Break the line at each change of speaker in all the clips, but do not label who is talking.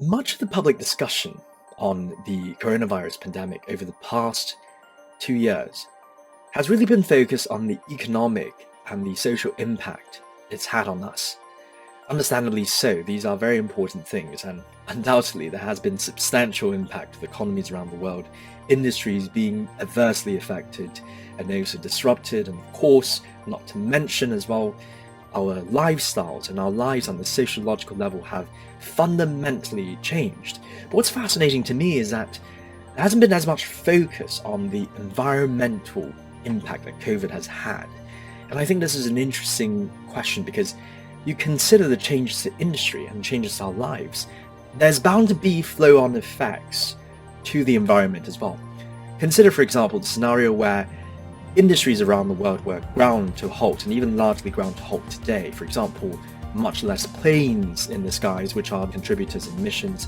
Much of the public discussion on the coronavirus pandemic over the past 2 years has really been focused on the economic and the social impact it's had on us. Understandably so, these are very important things, and undoubtedly there has been substantial impact to economies around the world, industries being adversely affected and also disrupted, and of course, not to mention as well, our lifestyles and our lives on the sociological level have fundamentally changed. But what's fascinating to me is that there hasn't been as much focus on the environmental impact that COVID has had. And I think this is an interesting question because you consider the changes to industry and changes to our lives. There's bound to be flow-on effects to the environment as well. Consider, for example, the scenario where industries around the world were ground to a halt, and even largely ground to halt today. For example, much less planes in the skies, which are contributors in emissions,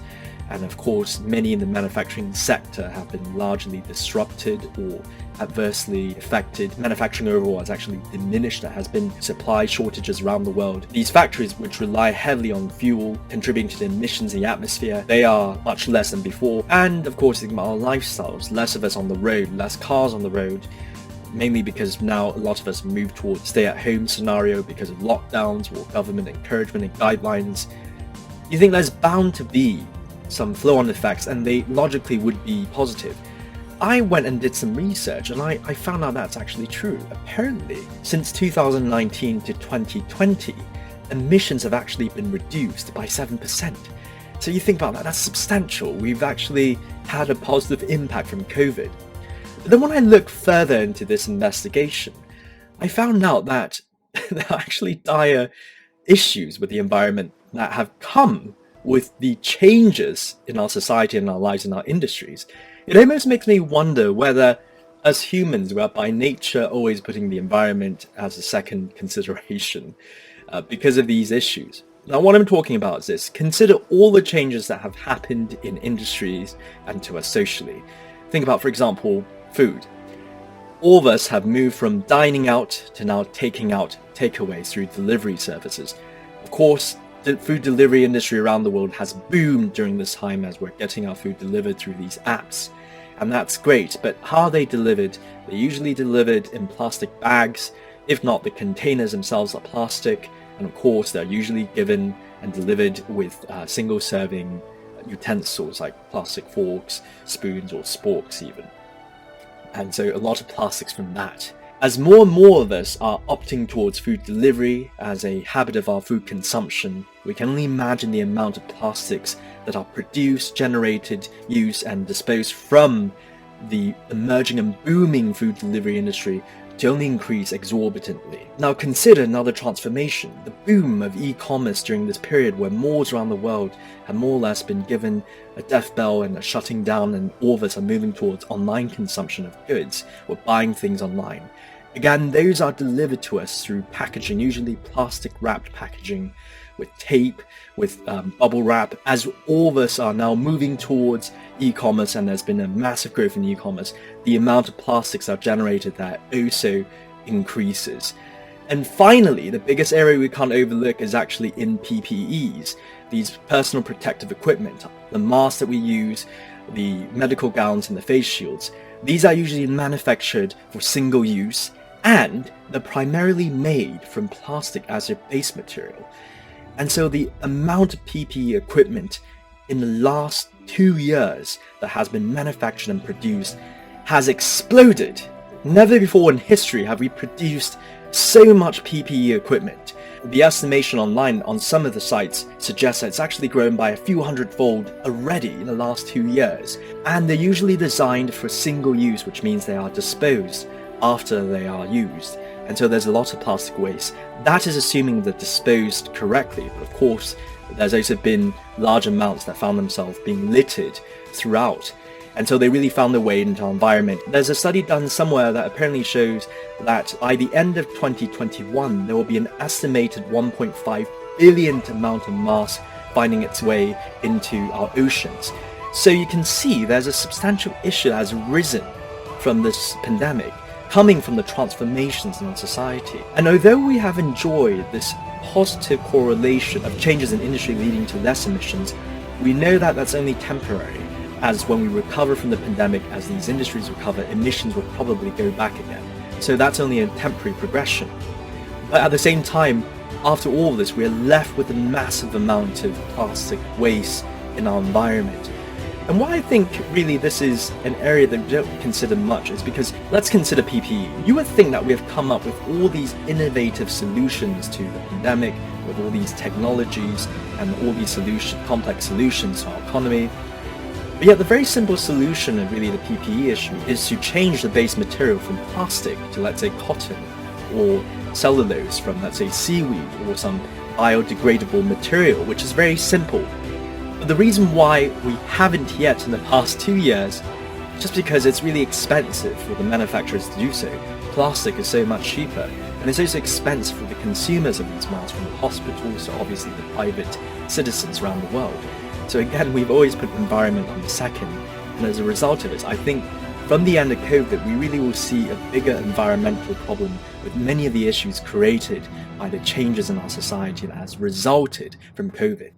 and of course many in the manufacturing sector have been largely disrupted or adversely affected. Manufacturing overall has actually diminished. There has been supply shortages around the world. These factories, which rely heavily on fuel, contributing to the emissions in the atmosphere, they are much less than before. And of course, think about our lifestyles, less of us on the road, less cars on the road, mainly because now a lot of us move towards stay-at-home scenario because of lockdowns or government encouragement and guidelines. You think there's bound to be some flow-on effects, and they logically would be positive. I went and did some research, and I found out that's actually true. Apparently, since 2019 to 2020, emissions have actually been reduced by 7%. So you think about that, that's substantial. We've actually had a positive impact from COVID. But then when I looked further into this investigation, I found out that there are actually dire issues with the environment that have come with the changes in our society and our lives and our industries. It almost makes me wonder whether, as humans, we are by nature always putting the environment as a second consideration because of these issues. Now, what I'm talking about is this. Consider all the changes that have happened in industries and to us socially. Think about, for example, food. All of us have moved from dining out to now taking out takeaways through delivery services. Of course, the food delivery industry around the world has boomed during this time as we're getting our food delivered through these apps. And that's great, but how are they delivered? They're usually delivered in plastic bags. If not, the containers themselves are plastic. And of course, they're usually given and delivered with single-serving utensils like plastic forks, spoons, or sporks even. And so a lot of plastics from that. As more and more of us are opting towards food delivery as a habit of our food consumption, we can only imagine the amount of plastics that are produced, generated, used, and disposed from the emerging and booming food delivery industry to only increase exorbitantly. Now consider another transformation, the boom of e-commerce during this period where malls around the world have more or less been given a death bell and a shutting down, and all of us are moving towards online consumption of goods. We're buying things online. Again, those are delivered to us through packaging, usually plastic wrapped packaging with tape, with bubble wrap. As all of us are now moving towards e-commerce, and there's been a massive growth in e-commerce, the amount of plastics that are generated there also increases. And finally, the biggest area we can't overlook is actually in PPEs, these personal protective equipment, the masks that we use, the medical gowns and the face shields. These are usually manufactured for single use, and they're primarily made from plastic as their base material. And so the amount of PPE equipment in the last 2 years that has been manufactured and produced has exploded. Never before in history have we produced so much PPE equipment. The estimation online on some of the sites suggests that it's actually grown by a few hundredfold already in the last 2 years. And they're usually designed for single use, which means they are disposed after they are used. And so there's a lot of plastic waste. That is assuming they're disposed correctly. But of course, there's also been large amounts that found themselves being littered throughout. And so they really found their way into our environment. There's a study done somewhere that apparently shows that by the end of 2021, there will be an estimated 1.5 billion amount of masks finding its way into our oceans. So you can see there's a substantial issue that has risen from this pandemic, coming from the transformations in our society. And although we have enjoyed this positive correlation of changes in industry leading to less emissions, we know that that's only temporary, as when we recover from the pandemic, as these industries recover, emissions will probably go back again. So that's only a temporary progression. But at the same time, after all of this, we're left with a massive amount of plastic waste in our environment. And why I think really this is an area that we don't consider much is because let's consider PPE. You would think that we have come up with all these innovative solutions to the pandemic, with all these technologies and all these complex solutions to our economy. But yet the very simple solution of really the PPE issue is to change the base material from plastic to, let's say, cotton, or cellulose from, let's say, seaweed, or some biodegradable material, which is very simple. But the reason why we haven't yet in the past 2 years is just because it's really expensive for the manufacturers to do so. Plastic is so much cheaper, and it's also expensive for the consumers of these masks, from the hospitals to obviously the private citizens around the world. So again, we've always put the environment on the second, and as a result of this, I think from the end of COVID, we really will see a bigger environmental problem with many of the issues created by the changes in our society that has resulted from COVID.